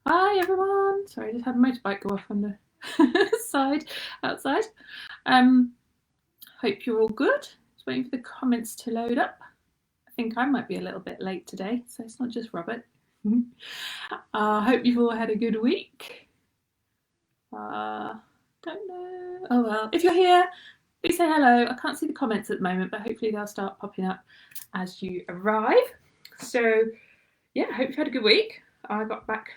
Hi everyone. Sorry, I just had a motorbike go off on the outside. Hope you're all good. Just waiting for the comments to load up. I think I might be a little bit late today, so it's not just Robert. Hope you've all had a good week. Don't know. Oh well, if you're here, please say hello. I can't see the comments at the moment, but hopefully they'll start popping up as you arrive. So yeah, I hope you've had a good week. I got back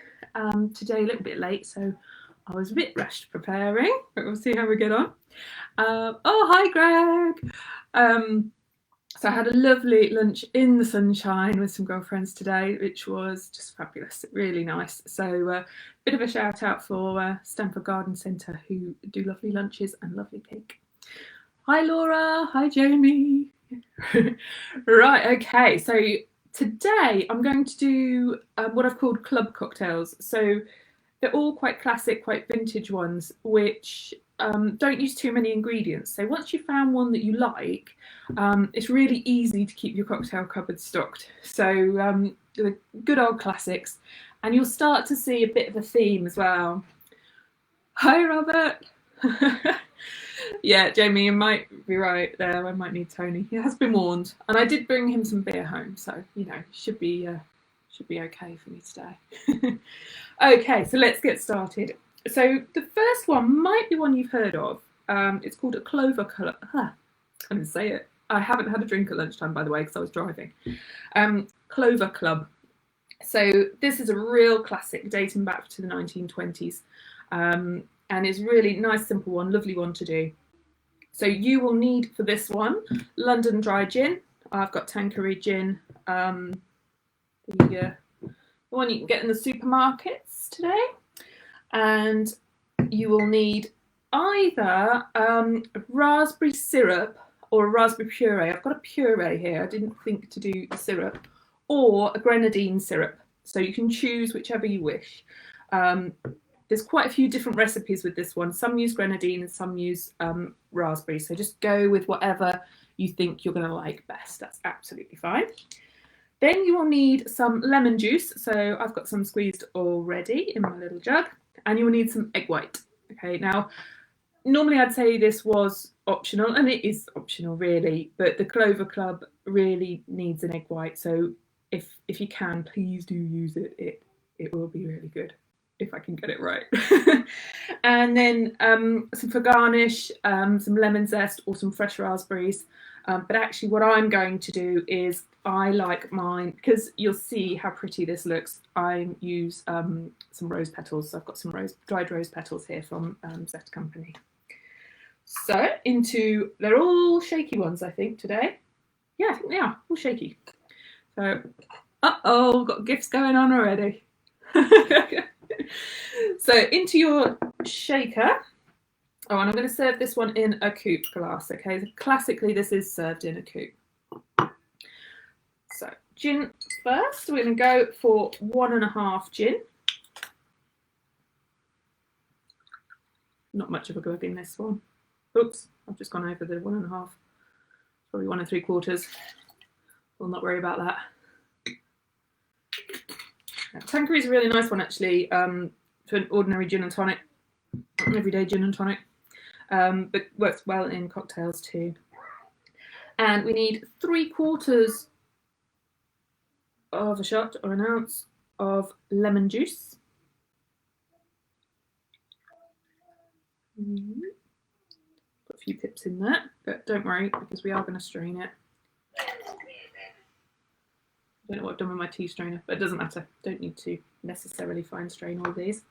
today a little bit late, so I was a bit rushed preparing, but we'll see how we get on. Oh, hi, Greg. So I had a lovely lunch in the sunshine with some girlfriends today, which was just fabulous, really nice. So a bit of a shout out for Stamford Garden Centre, who do lovely lunches and lovely cake. Hi, Laura. Hi, Jamie. Right, okay. So today I'm going to do what I've called club cocktails. So they're all quite classic, quite vintage ones, which don't use too many ingredients. So once you've found one that you like, it's really easy to keep your cocktail cupboard stocked. So the good old classics, and you'll start to see a bit of a theme as well. Hi, Robert. Yeah, Jamie, you might be right there. I might need Tony. He has been warned, and I did bring him some beer home, so you know should be okay for me today. Okay, so let's get started. So the first one might be one you've heard of. It's called a Clover Club. I didn't say it. I haven't had a drink at lunchtime, by the way, because I was driving. Clover Club. So this is a real classic dating back to the 1920s. And it's really nice, simple one, lovely one to do. So you will need for this one London dry gin. I've got Tanqueray gin, the one you can get in the supermarkets today, and you will need either raspberry syrup or a raspberry puree. I've got a puree here. I didn't think to do the syrup, or a grenadine syrup. So you can choose whichever you wish. There's quite a few different recipes with this one. Some use grenadine and some use raspberry. So just go with whatever you think you're going to like best. That's absolutely fine. Then you will need some lemon juice. So I've got some squeezed already in my little jug. And you will need some egg white. Okay, now, normally I'd say this was optional, and it is optional really, but the Clover Club really needs an egg white. So if you can, please do use it. It will be really good if I can get it right. And then some for garnish, some lemon zest or some fresh raspberries. But actually what I'm going to do is I like mine, because you'll see how pretty this looks, I use some rose petals. So I've got some dried rose petals here from Zest Company. So they're all shaky ones, I think, today. Yeah, I think they are, all shaky. So, uh-oh, got gifts going on already. So into your shaker. Oh, and I'm going to serve this one in a coupe glass, okay? So classically, this is served in a coupe. So gin first. We're going to go for 1.5 gin. Not much of a glug in this one. Oops, I've just gone over the 1.5. Probably 1 3/4. We'll not worry about that. Tanqueray is a really nice one, actually, for an ordinary gin and tonic, everyday gin and tonic, but works well in cocktails too. And we need 3/4 of a shot or an ounce of lemon juice. Put a few pips in there, but don't worry, because we are going to strain it. I don't know what I've done with my tea strainer, but it doesn't matter. Don't need to necessarily fine strain all these.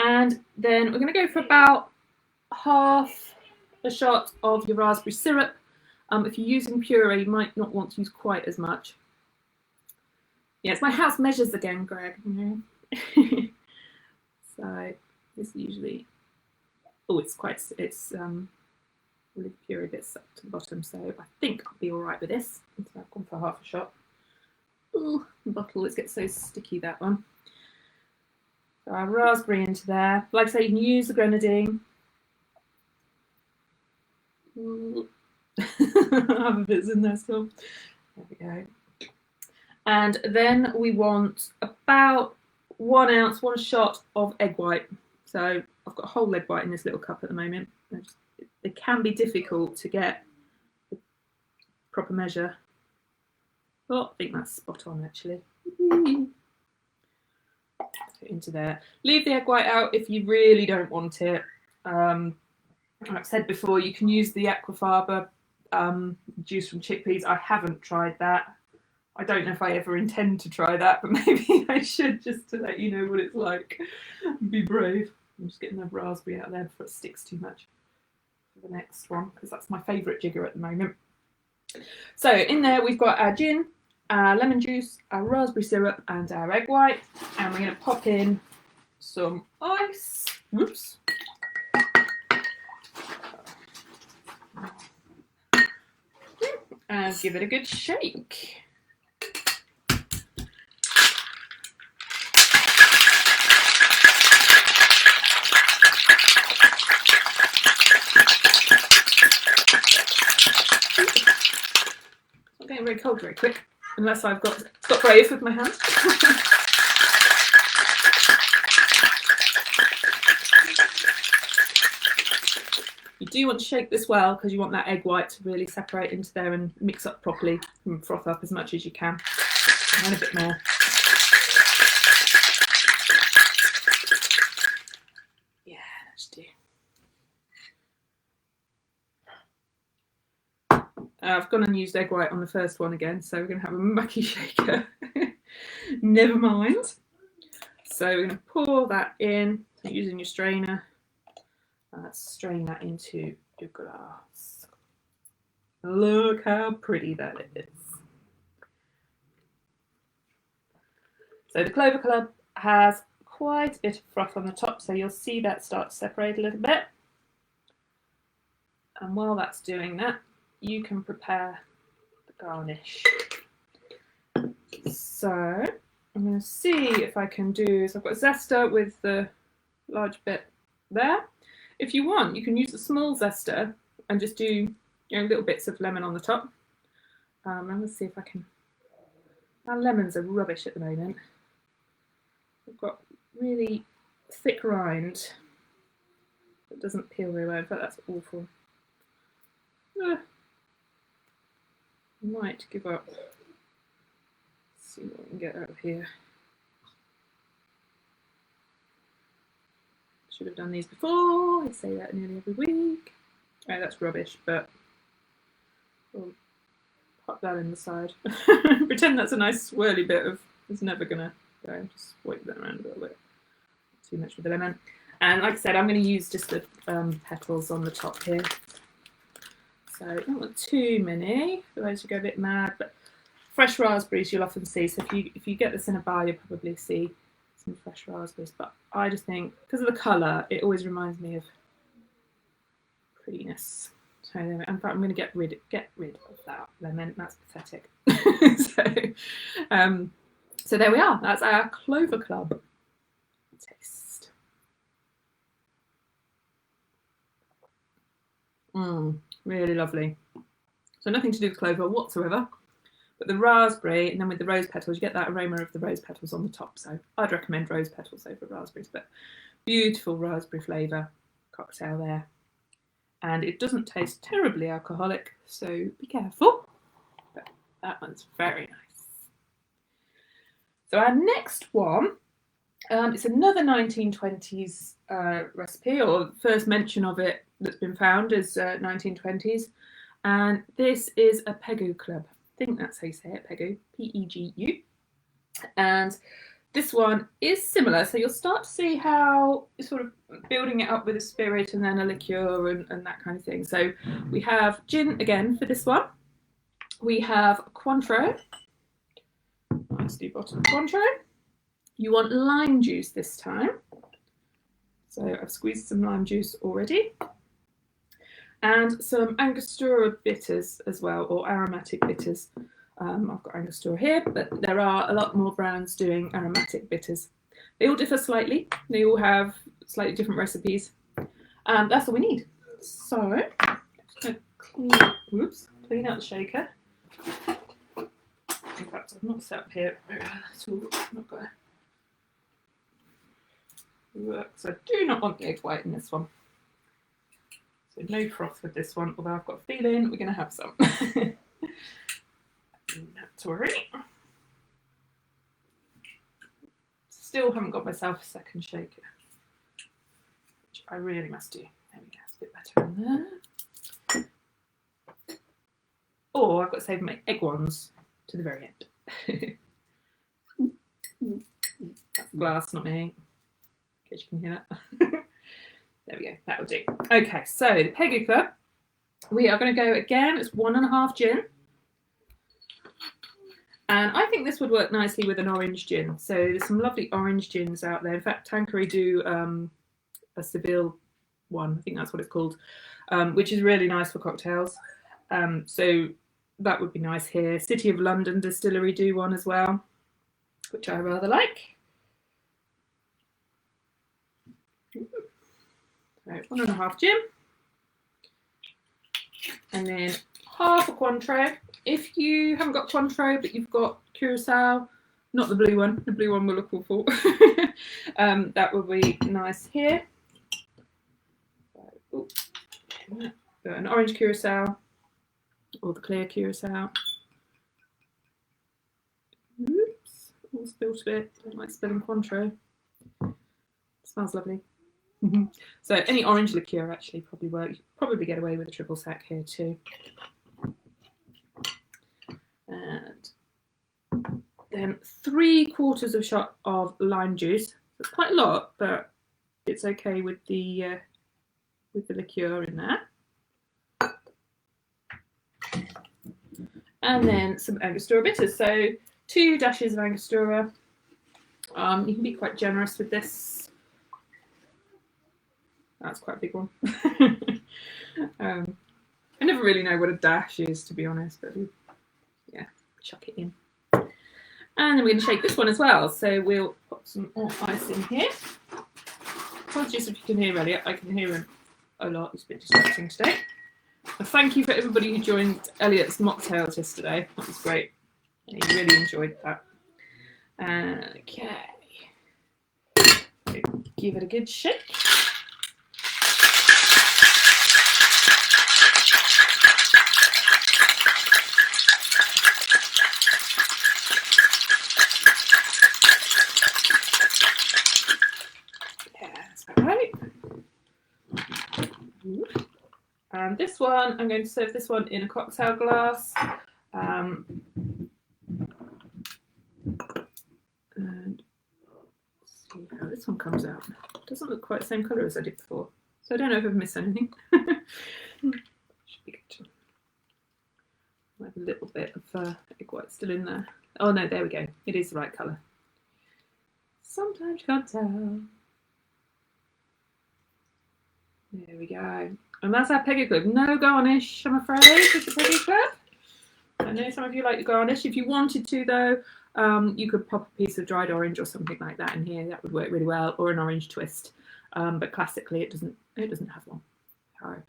And then we're going to go for about half a shot of your raspberry syrup. If you're using puree, you might not want to use quite as much. Yeah, it's my house measures again, Greg. So this usually, it's really puree bits up to the bottom. So I think I'll be all right with this. So I've gone for half a shot. Oh, the bottle, it gets so sticky, that one. So our raspberry into there. Like I say, you can use the grenadine. Have a bit in there still. There we go. And then we want about 1 ounce, 1 shot of egg white. So I've got a whole egg white in this little cup at the moment. It can be difficult to get the proper measure. Oh, I think that's spot on actually. Into there. Leave the egg white out if you really don't want it. Like I've said before, you can use the aquafaba juice from chickpeas. I haven't tried that. I don't know if I ever intend to try that, but maybe I should, just to let you know what it's like. Be brave. I'm just getting the raspberry out there before it sticks too much for the next one, because that's my favourite jigger at the moment. So in there we've got our gin, our lemon juice, our raspberry syrup and our egg white, and we're going to pop in some ice. Whoops. And give it a good shake. It's not getting very cold very quick, unless I've got brave with my hand. You do want to shake this well, because you want that egg white to really separate into there and mix up properly and froth up as much as you can. And a bit more. Yeah, let's do. I've gone and used egg white on the first one again, so we're going to have a mucky shaker. Never mind. So we're going to pour that in, so using your strainer. Strain that into your glass. Look how pretty that is. So the Clover Club has quite a bit of froth on the top, so you'll see that start to separate a little bit. And while that's doing that, you can prepare the garnish. So I'm going to see if I can do, so I've got a zester with the large bit there. If you want, you can use a small zester and just do little bits of lemon on the top. I'm going to see if I can. Our lemons are rubbish at the moment. We've got really thick rind. It doesn't peel very well. In fact, that's awful. I might give up. Let's see what we can get out of here. Should have done these before. I say that nearly every week. Oh, that's rubbish, but we'll pop that in the side. Pretend that's a nice swirly bit of, it's never gonna go. Just wipe that around a little bit. Too much with the lemon. And like I said, I'm going to use just the petals on the top here. So I don't want too many, otherwise you go a bit mad. But fresh raspberries you'll often see. So if you get this in a bar, you'll probably see some fresh raspberries. But I just think, because of the colour, it always reminds me of prettiness. So in fact, I'm going to get rid of that lemon. That's pathetic. So there we are. That's our Clover Club taste. Really lovely. So nothing to do with clover whatsoever, but the raspberry, and then with the rose petals, you get that aroma of the rose petals on the top. So I'd recommend rose petals over raspberries, but beautiful raspberry flavour cocktail there. And it doesn't taste terribly alcoholic, so be careful. But that one's very nice. So our next one, it's another 1920s recipe, or first mention of it that's been found is 1920s. And this is a Pegu club. I think that's how you say it, Pegu, P-E-G-U. And this one is similar. So you'll start to see how you're sort of building it up with a spirit and then a liqueur and that kind of thing. So we have gin again for this one. We have Cointreau. Nicely bottled Cointreau. You want lime juice this time. So I've squeezed some lime juice already. And some Angostura bitters as well, or aromatic bitters. I've got Angostura here, but there are a lot more brands doing aromatic bitters. They all differ slightly. They all have slightly different recipes. That's all we need. So, I'm just going to clean out the shaker. In fact, I've not set up here at all. I've not got So I do not want the egg white in this one. So no froth with this one, although I've got a feeling we're going to have some. Not to worry. Still haven't got myself a second shaker, which I really must do. There we go, it's a bit better in there. Or I've got to save my egg ones to the very end. That's glass, not me. In case you can hear that. There we go, that will do. Okay, so the Pegu Club, we are going to go again, it's 1.5 gin. And I think this would work nicely with an orange gin. So there's some lovely orange gins out there. In fact, Tanqueray do a Seville one, I think that's what it's called, which is really nice for cocktails. So that would be nice here. City of London Distillery do one as well, which I rather like. So 1.5 gin, and then half a Cointreau. If you haven't got Cointreau but you've got Curacao, not the blue one will look awful. That would be nice here. So, an orange Curacao or the clear Curacao. Oops, all spilled a bit. Don't like spilling Cointreau. Smells lovely. So any orange liqueur actually probably work. You could probably get away with a triple sec here too. And then 3/4 shot of lime juice. It's quite a lot, but it's okay with the liqueur in there. And then some Angostura bitters. So 2 dashes of Angostura. You can be quite generous with this. That's quite a big one. I never really know what a dash is, to be honest, but yeah, chuck it in. And then we're going to shake this one as well. So we'll put some more ice in here. Apologies if you can hear Elliot. I can hear him a lot. It's a bit distracting today. And thank you for everybody who joined Elliot's mocktails yesterday. That was great. He really enjoyed that. Okay. So give it a good shake. And this one, I'm going to serve this one in a cocktail glass. And see how this one comes out. It doesn't look quite the same colour as I did before. So I don't know if I've missed anything. Should be good. I have a little bit of egg white still in there. Oh no, there we go. It is the right colour. Sometimes you can't tell. There we go. And that's our Pegu Club. No garnish, I'm afraid, with the Pegu Club. I know some of you like the garnish. If you wanted to, though, you could pop a piece of dried orange or something like that in here. That would work really well, or an orange twist. But classically, it doesn't have one. So,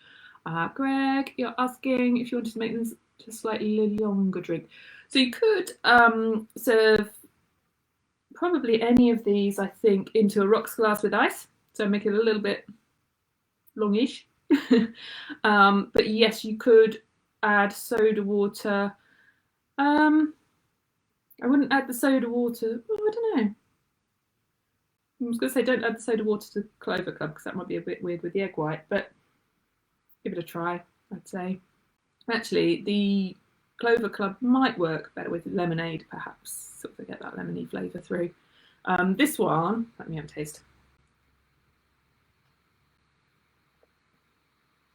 Greg, you're asking if you wanted to make this a slightly longer drink. So you could serve probably any of these, I think, into a rocks glass with ice. So make it a little bit longish. But yes, you could add soda water. I wouldn't add the soda water. Oh, I don't know. I was going to say don't add the soda water to Clover Club because that might be a bit weird with the egg white, but give it a try, I'd say. Actually, the Clover Club might work better with lemonade, perhaps, sort of get that lemony flavour through. This one, let me have a taste.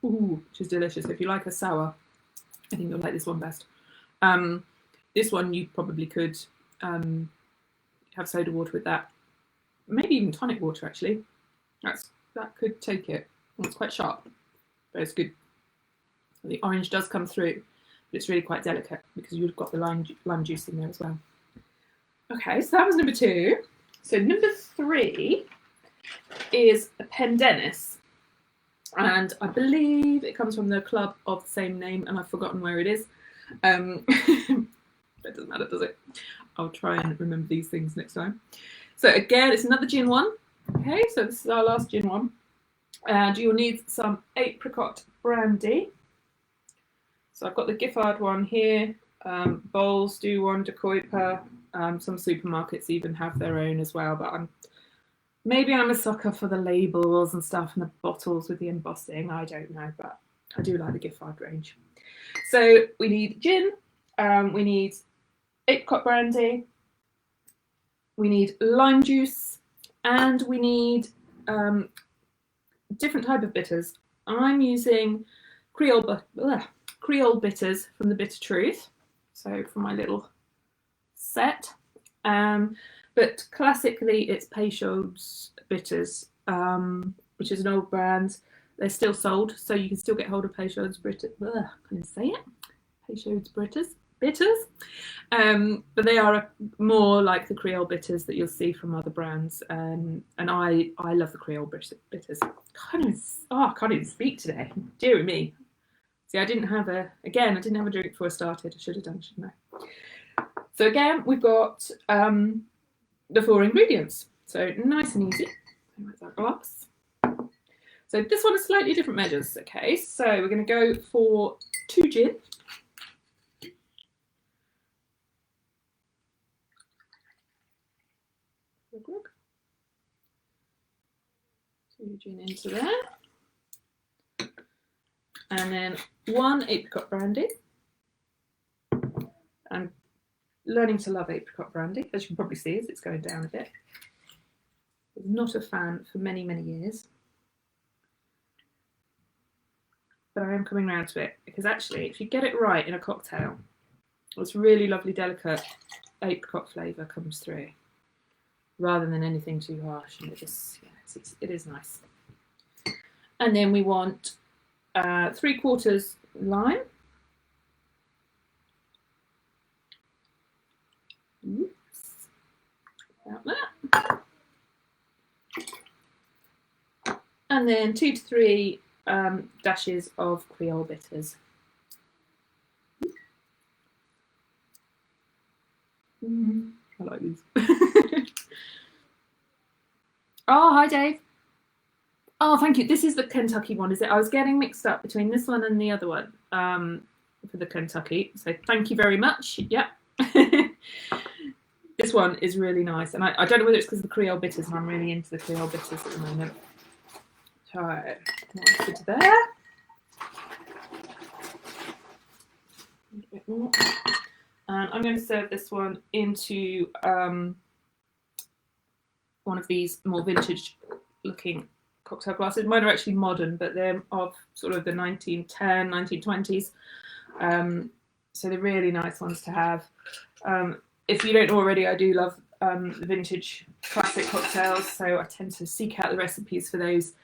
Ooh, which is delicious. If you like a sour, I think you'll like this one best. This one you probably could have soda water with that. Maybe even tonic water, actually. That could take it. Well, it's quite sharp, but it's good. The orange does come through, but it's really quite delicate because you've got the lime juice in there as well. Okay, so that was number 2. So number 3 is a Pendennis. And I believe it comes from the club of the same name, and I've forgotten where it is. It doesn't matter, does it? I'll try and remember these things next time. So again, it's another gin one. Okay, so this is our last gin one. And you'll need some apricot brandy. So I've got the Giffard one here. Bowls do one, De Kuyper. Some supermarkets even have their own as well, but maybe I'm a sucker for the labels and stuff and the bottles with the embossing. I don't know, but I do like the Giffard range. So we need gin, we need apricot brandy, we need lime juice, and we need different type of bitters. I'm using Creole bitters from the Bitter Truth, so from my little set. But classically it's Peychaud's bitters, which is an old brand. They're still sold, so you can still get hold of Peychaud's bitters. Can't say it. Peychaud's bitters. But they are more like the Creole bitters that you'll see from other brands, and I love the Creole bitters. I can't even speak today. Dear me. See, I didn't have a drink before I started. I should have done, shouldn't I? So again, we've got the 4 ingredients. So nice and easy. Where's our glass? So this one is slightly different measures. Okay, so we're going to go for 2 gin. Two gin into there. And then 1 apricot brandy. I'm learning to love apricot brandy, as you can probably see as it's going down a bit. I was not a fan for many, many years. But I am coming around to it, because actually, if you get it right in a cocktail, this really lovely, delicate apricot flavour comes through, rather than anything too harsh, and it is nice. And then we want 3/4 lime. Oops. About that. And then 2 to 3 dashes of Creole bitters. I like these. Oh, hi Dave. Oh, thank you. This is the Kentucky one, is it? I was getting mixed up between this one and the other one for the Kentucky. So thank you very much. Yep. This one is really nice. And I don't know whether it's because of the Creole bitters, and I'm really into the Creole bitters at the moment. So, into there. A bit more. And I'm going to serve this one into one of these more vintage looking cocktail glasses. Mine are actually modern, but they're of sort of the 1910s, 1920s. So they're really nice ones to have. If you don't know already, I do love vintage classic cocktails, so I tend to seek out the recipes for those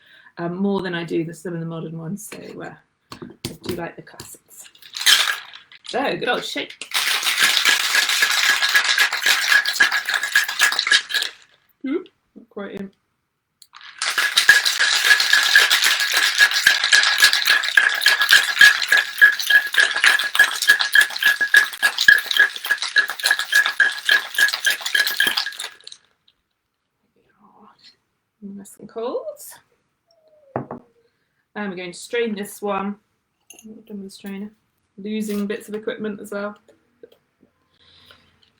more than I do some of the modern ones. So I do like the classics. So good old shake. Not quite in. Nice and cold. And we're going to strain this one. What done with the strainer? Losing bits of equipment as well.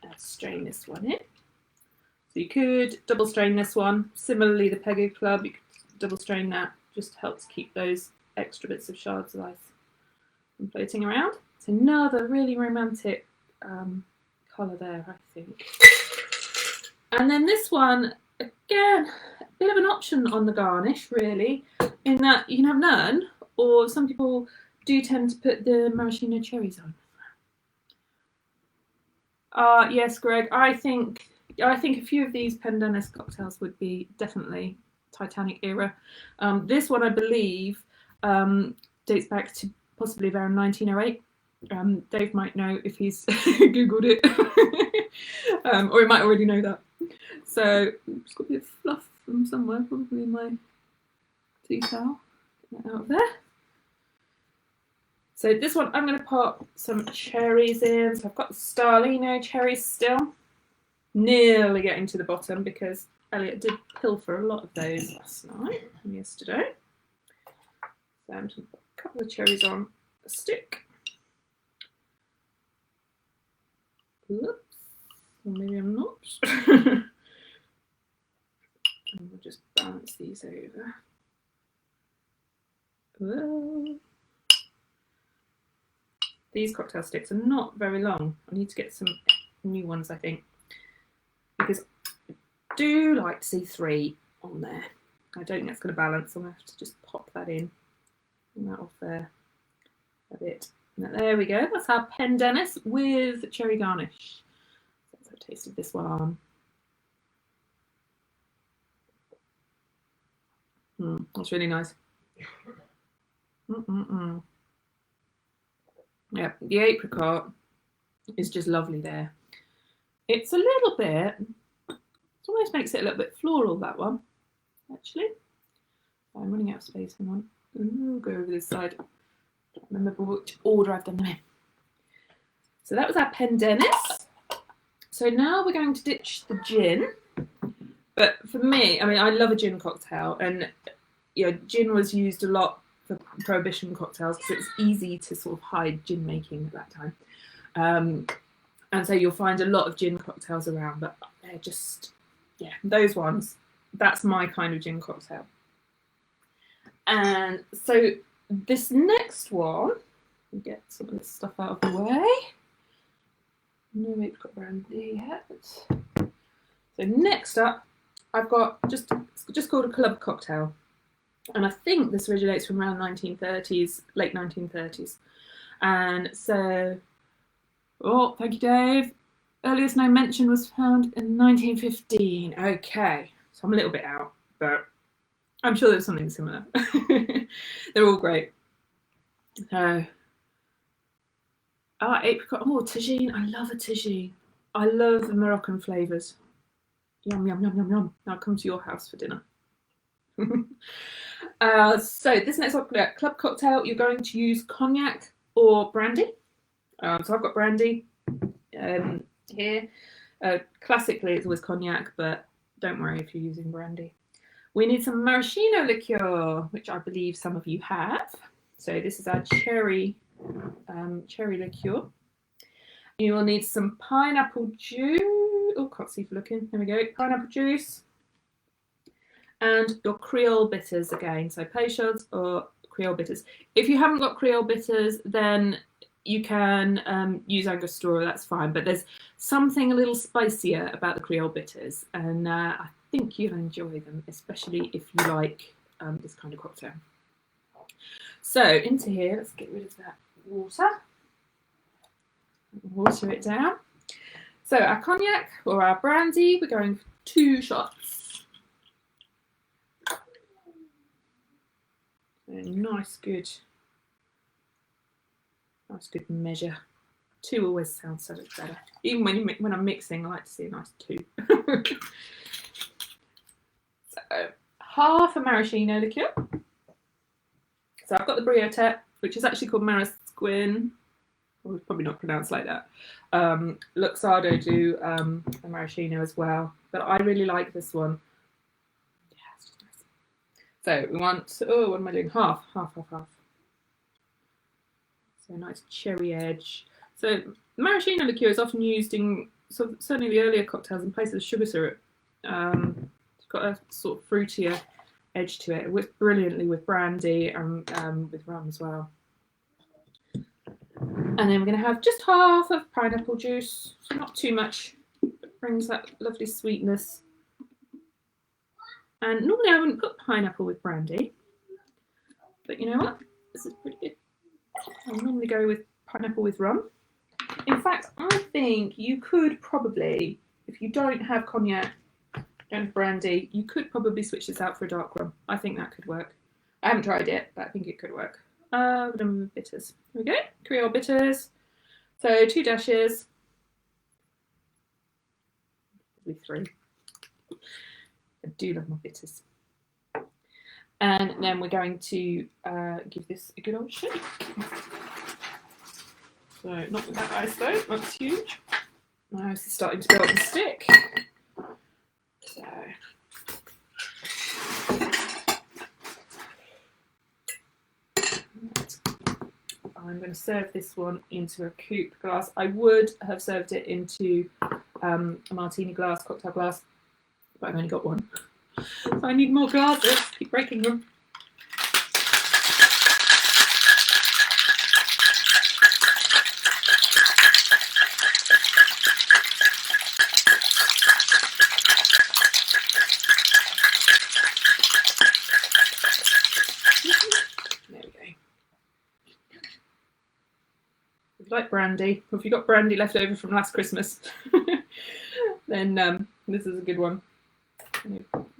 Let's strain this one in. So you could double strain this one. Similarly, the Pegu Club, you could double strain that. Just helps keep those extra bits of shards of ice from floating around. It's another really romantic colour there, I think. And then this one, again, a bit of an option on the garnish, really, in that you can have none, or some people do tend to put the maraschino cherries on. Yes, Greg, I think a few of these Pendennis cocktails would be definitely Titanic era. This one, I believe, dates back to possibly around 1908. Dave might know if he's Googled it, or he might already know that. So, just got a bit of fluff from somewhere, probably in my tea towel. Get that out of there. So this one, I'm going to pop some cherries in. So I've got the Starlino cherries still. Nearly getting to the bottom because Elliot did pilfer a lot of those last night and yesterday. So I'm just going to put a couple of cherries on a stick. Oops. Or maybe I'm not. And we'll just balance these over. Whoa. These cocktail sticks are not very long. I need to get some new ones, I think, because I do like to see 3 on there. I don't think that's going to balance, so I'm going to have to just pop that in. Bring that off there a bit. Now, there we go. That's our Pendennis with cherry garnish. Let's have a taste of this one. That's really nice. Yeah, the apricot is just lovely there. It's a little bit, it almost makes it a little bit floral, that one, actually. I'm running out of space, hang on. Ooh, go over this side. I don't remember which order I've done them in. So that was our Pendennis. So now we're going to ditch the gin. But for me, I mean, I love a gin cocktail, and you know, gin was used a lot for Prohibition cocktails because it was easy to sort of hide gin making at that time. And so you'll find a lot of gin cocktails around, but they're just, yeah, those ones, that's my kind of gin cocktail. And so this next one, we'll get some of this stuff out of the way. No apricot brandy yet. So next up, I've got just called a club cocktail. And I think this originates from around 1930s, late 1930s. And so, oh, thank you, Dave. Earliest known mention was found in 1915. Okay, so I'm a little bit out, but I'm sure there's something similar. They're all great. So, apricot, oh, tagine. I love a tagine. I love the Moroccan flavours. Yum, yum, yum, yum, yum. I'll come to your house for dinner. So this next club cocktail, you're going to use cognac or brandy. So I've got brandy here. Classically, it's always cognac, but don't worry if you're using brandy. We need some maraschino liqueur, which I believe some of you have. So this is our cherry liqueur. You will need some pineapple juice. Oh, can't see for looking. There we go. Pineapple juice. And your Creole bitters again, so pochods or Creole bitters. If you haven't got Creole bitters, then you can use Angostura, that's fine. But there's something a little spicier about the Creole bitters, and I think you'll enjoy them, especially if you like this kind of cocktail. So into here, let's get rid of that water. Water it down. So our cognac or our brandy, we're going for 2 shots. A nice good measure. 2 always sounds so much better. Even when I'm mixing, I like to see a nice 2. So half a maraschino liqueur. So I've got the Briotet, which is actually called Marasquin. Well, it's probably not pronounced like that. Luxardo do a maraschino as well, but I really like this one. So we want, oh, what am I doing? Half. So a nice cherry edge. So maraschino liqueur is often used in certainly the earlier cocktails in place of sugar syrup. It's got a sort of fruitier edge to it. It works brilliantly with brandy and with rum as well. And then we're going to have just half of pineapple juice, so not too much. It brings that lovely sweetness. And normally I wouldn't put pineapple with brandy, but you know what? This is pretty good. I normally go with pineapple with rum. In fact, I think you could probably, if you don't have cognac, don't have brandy, you could probably switch this out for a dark rum. I think that could work. I haven't tried it, but I think it could work. Bitters. Here we go. Creole bitters. So 2 dashes. Probably 3. I do love my bitters. And then we're going to give this a good old shake. So not with that ice though, that's huge. My ice is starting to go up the stick. So I'm going to serve this one into a coupe glass. I would have served it into a martini glass, cocktail glass, but I've only got one. So I need more glasses. Keep breaking them. There we go. If you like brandy, or if you've got brandy left over from last Christmas, then this is a good one.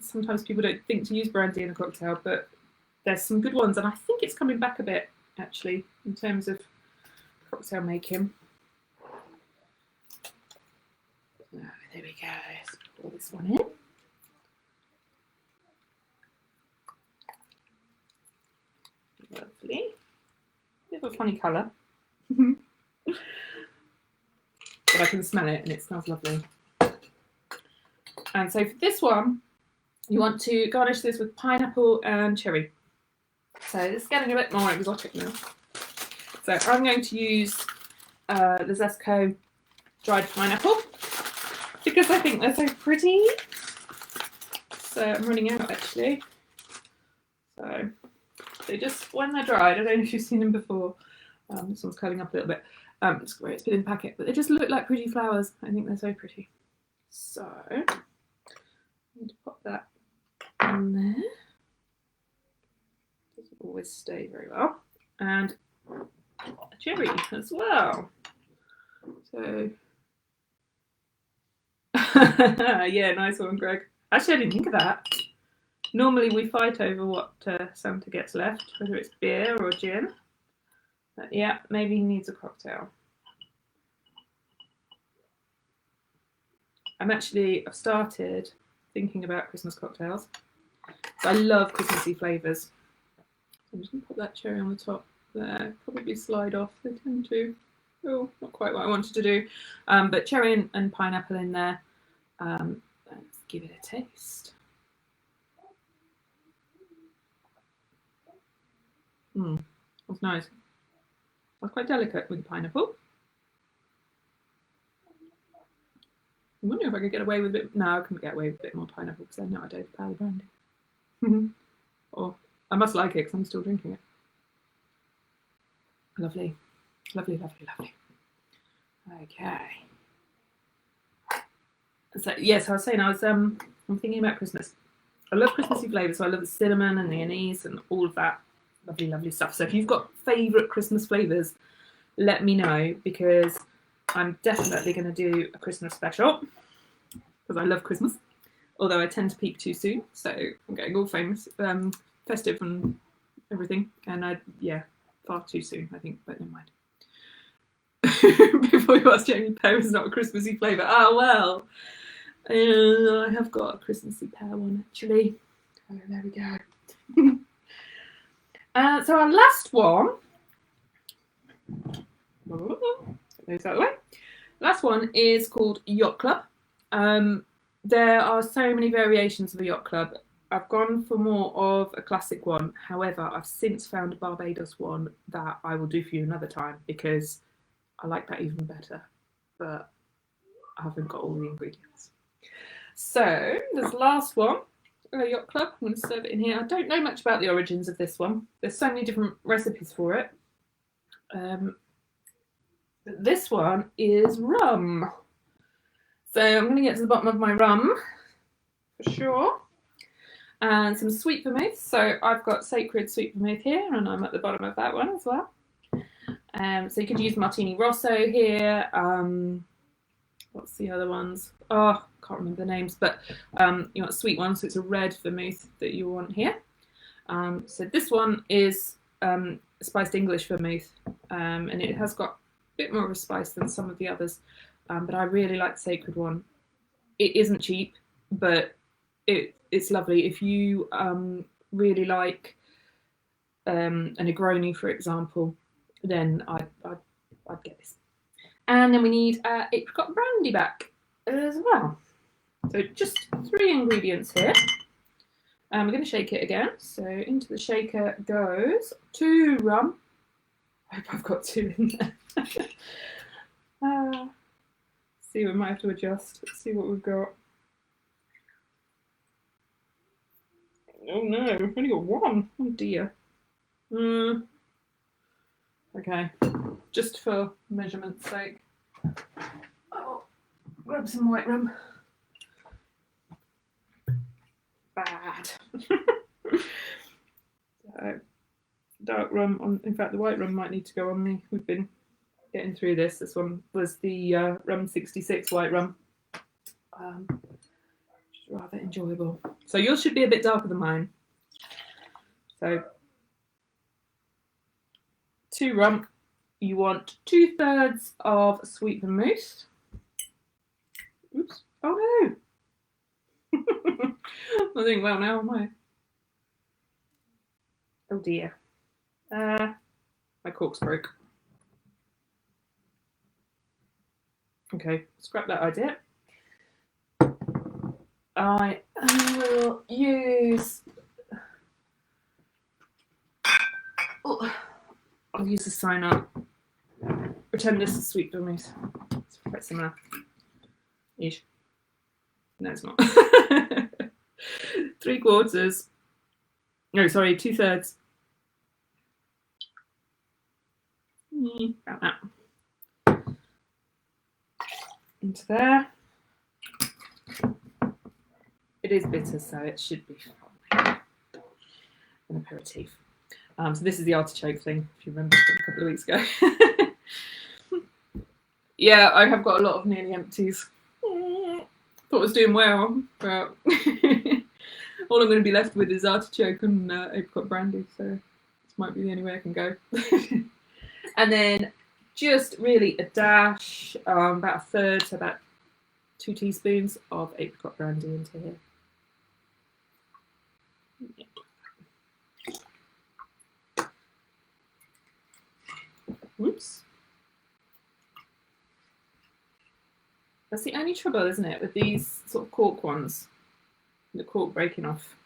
Sometimes people don't think to use brandy in a cocktail, but there's some good ones, and I think it's coming back a bit actually in terms of cocktail making. There we go. Let's pour this one in. Lovely. Bit of a funny colour. But I can smell it and it smells lovely. And so for this one, you want to garnish this with pineapple and cherry. So this is getting a bit more exotic now. So I'm going to use the Zesco dried pineapple because I think they're so pretty. So I'm running out actually. So they just, when they're dried, I don't know if you've seen them before. This one's curling up a little bit. It's great, it's been in the packet, but they just look like pretty flowers. I think they're so pretty. So I'm going to pop that in there. Doesn't always stay very well. And a cherry as well. So yeah, nice one, Greg. Actually, I didn't think of that. Normally we fight over what Santa gets left, whether it's beer or gin. But yeah, maybe he needs a cocktail. I've started thinking about Christmas cocktails. So I love Christmassy flavours. I'm just going to put that cherry on the top there. Probably slide off, they tend to. Oh, not quite what I wanted to do. But cherry and pineapple in there. Let's give it a taste. That's nice. That's quite delicate with the pineapple. I wonder if I could get away with a bit. No, I couldn't get away with a bit more pineapple because I know I'd overpower the brandy. Or I must like it because I'm still drinking it. Lovely, lovely, lovely, lovely. Okay. So yes, I was saying I'm thinking about Christmas. I love Christmassy flavours, so I love the cinnamon and the anise and all of that lovely, lovely stuff. So if you've got favourite Christmas flavours, let me know because I'm definitely going to do a Christmas special because I love Christmas. Although I tend to peak too soon, so I'm getting all famous, festive and everything. And yeah, far too soon, I think, but never mind. Before you ask Jamie, pear is not a Christmassy flavour. Oh, well. I have got a Christmassy pear one, actually. Oh, there we go. So our last one, move that away. Last one is called Yacht Club. There are so many variations of a Yacht Club. I've gone for more of a classic one. However, I've since found a Barbados one that I will do for you another time because I like that even better, but I haven't got all the ingredients. So this last one, Yacht Club, I'm going to serve it in here. I don't know much about the origins of this one. There's so many different recipes for it. This one is rum. So I'm going to get to the bottom of my rum for sure. And some sweet vermouth. So I've got Sacred Sweet Vermouth here, and I'm at the bottom of that one as well. So you could use Martini Rosso here. What's the other ones? Oh, I can't remember the names, but you want a sweet one, so it's a red vermouth that you want here. So this one is spiced English vermouth, and it has got a bit more of a spice than some of the others, but I really like the Sacred one. It isn't cheap, but it's lovely. If you really like a Negroni, for example, then I'd get this. And then we need apricot brandy back as well. So just 3 ingredients here. We're going to shake it again. So into the shaker goes 2 rum. hope I've got 2 in there. See, we might have to adjust. Let's see what we've got. Oh no, we've only got 1. Oh dear. Okay, just for measurement's sake. Oh, grab some white rum. Bad. So, dark rum, in fact the white rum might need to go on me. We've been getting through this. This one was the rum 66 white rum. Which is rather enjoyable. So yours should be a bit darker than mine. So 2 rum. You want 2/3 of sweet vermouth. Oops. Oh no. I'm doing well now, am I? Oh dear. My cork's broke. Okay, scrap that idea. I will use... I'll use the sign up. Pretend this is sweet vermouth. It's quite similar. Ish. No, it's not. 3/4. No, sorry, 2/3. About that. Into there. It is bitter, so it should be fine. An aperitif. So this is the artichoke thing, if you remember from a couple of weeks ago. Yeah, I have got a lot of nearly empties. Thought I was doing well, but all I'm going to be left with is artichoke and apricot brandy, so this might be the only way I can go. And then just really a dash, about 1/3, so about 2 teaspoons of apricot brandy into here. Yeah. Whoops. That's the only trouble, isn't it, with these sort of cork ones? The cork breaking off.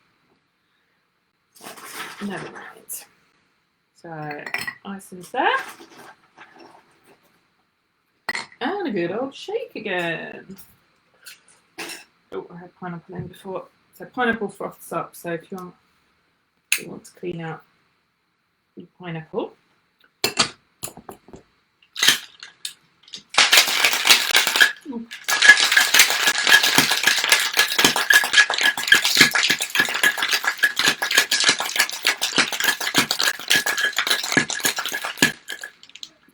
Never mind. So, ice into there. And a good old shake again. Oh, I had pineapple in before. So pineapple froths up, so if you want to clean out the pineapple. Ooh.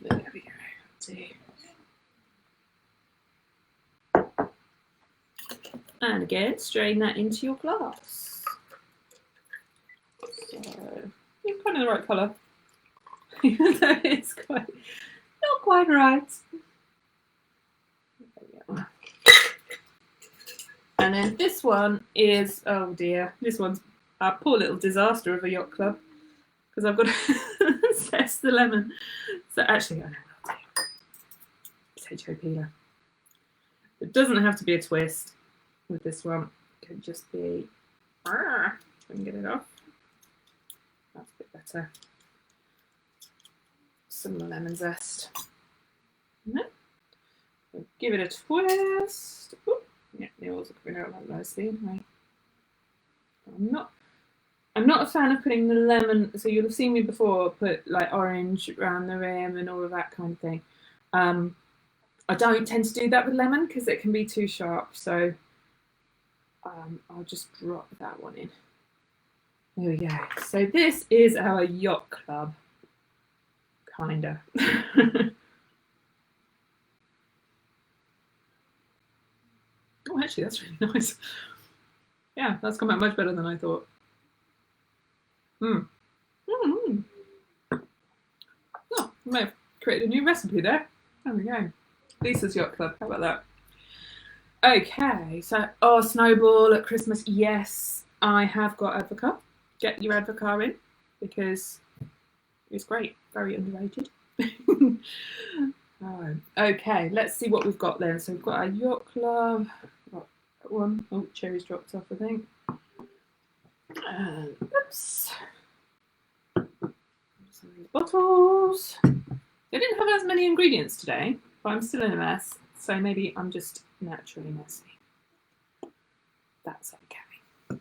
There we go. And again, strain that into your glass. So, it's kind of the right colour, even though it's not quite right. And then this one is, oh dear, this one's a poor little disaster of a yacht club because I've got to assess the lemon. So actually, I know what I'll do. Potato peeler. It doesn't have to be a twist with this one. It can just be, I can get it off. That's a bit better. Some lemon zest. So give it a twist. Ooh. Yeah, the oils are coming out like nicely anyway. I'm not a fan of putting the lemon, so you'll have seen me before put like orange around the rim and all of that kind of thing. I don't tend to do that with lemon because it can be too sharp, so I'll just drop that one in. There we go. So this is our yacht club, kinda. Oh, actually, that's really nice. Yeah, that's come out much better than I thought. Oh, I may have created a new recipe there. There we go. Lisa's Yacht Club. How about that? Okay, so, snowball at Christmas. Yes, I have got Advocaat. Get your Advocaat in because it's great. Very underrated. Okay, let's see what we've got then. So we've got our Yacht Club. Got that one. Oh, cherries dropped off, I think. Oops. Some of these bottles. I didn't have as many ingredients today, but I'm still in a mess, so maybe I'm just naturally messy. That's okay.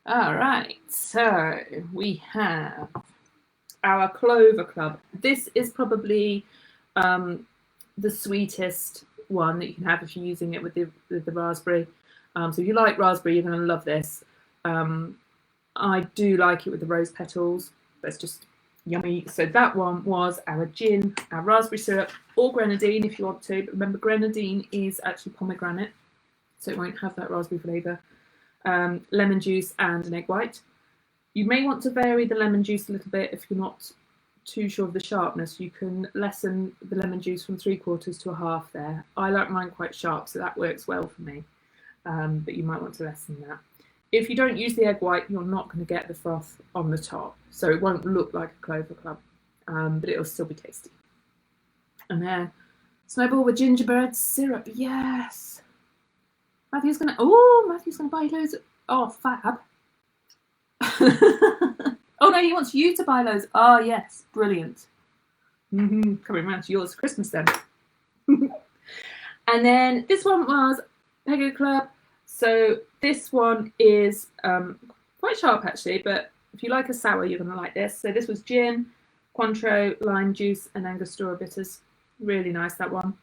All right, so we have our Clover Club. This is probably the sweetest one that you can have if you're using it with the raspberry. So if you like raspberry, you're going to love this. I do like it with the rose petals. That's just yummy. So that one was our gin, our raspberry syrup, or grenadine if you want to. But remember, grenadine is actually pomegranate, so it won't have that raspberry flavour. Lemon juice and an egg white. You may want to vary the lemon juice a little bit if you're not too sure of the sharpness. You can lessen the lemon juice from 3/4 to 1/2 there. I like mine quite sharp, so that works well for me. But you might want to lessen that. If you don't use the egg white, you're not going to get the froth on the top, so it won't look like a Clover Club, but it'll still be tasty. And then snowball with gingerbread syrup. Yes. Matthew's gonna buy loads. Oh, fab. Oh no, he wants you to buy loads. Oh yes, brilliant. Coming around to yours for Christmas then. And then this one was Pegu Club. So this one is quite sharp actually, but if you like a sour, you're going to like this. So this was gin, Cointreau, lime juice, and Angostura bitters. Really nice, that one.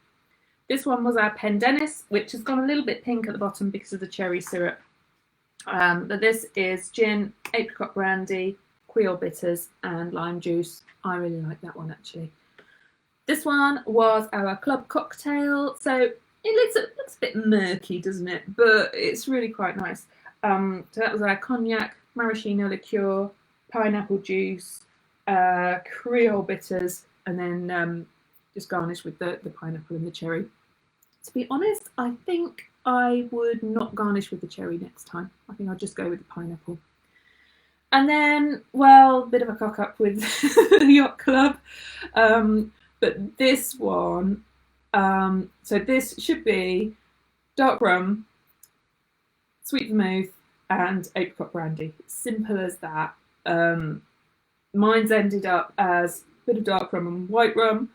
This one was our Pendennis, which has gone a little bit pink at the bottom because of the cherry syrup. But this is gin, apricot brandy, Creole bitters, and lime juice. I really like that one actually. This one was our club cocktail. So it looks a bit murky, doesn't it? But it's really quite nice. So that was our cognac, maraschino liqueur, pineapple juice, Creole bitters, and then just garnished with the pineapple and the cherry. To be honest, I think I would not garnish with the cherry next time. I think I'll just go with the pineapple. And then, well, a bit of a cock up with the Yacht Club. But this one, so this should be dark rum, sweet vermouth, and apricot brandy. Simple as that. Mine's ended up as a bit of dark rum and white rum,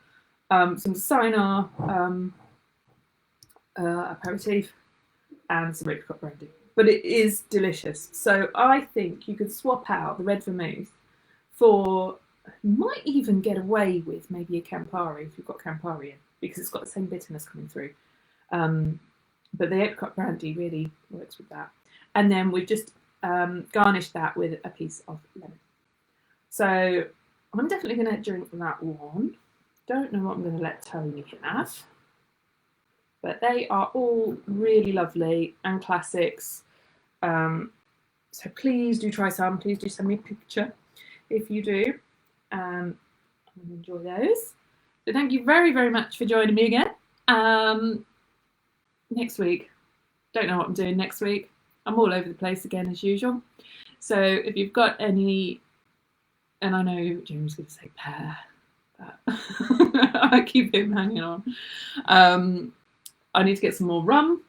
some Cynar aperitif, and some apricot brandy. But it is delicious. So I think you could swap out the red vermouth for, you might even get away with maybe a Campari if you've got Campari in, because it's got the same bitterness coming through. But the apricot brandy really works with that. And then we've just garnished that with a piece of lemon. So I'm definitely going to drink that one. Don't know what I'm going to let Tony have. But they are all really lovely and classics. So please do try some. Please do send me a picture if you do. And enjoy those. So thank you very, very much for joining me again. Next week, don't know what I'm doing next week. I'm all over the place again as usual. So if you've got any, and I know Jim's going to say pear, but I keep him hanging on. I need to get some more rum,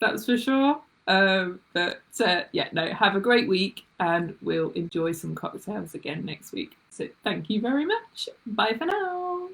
that's for sure. Yeah, no, have a great week and we'll enjoy some cocktails again next week. So thank you very much. Bye for now.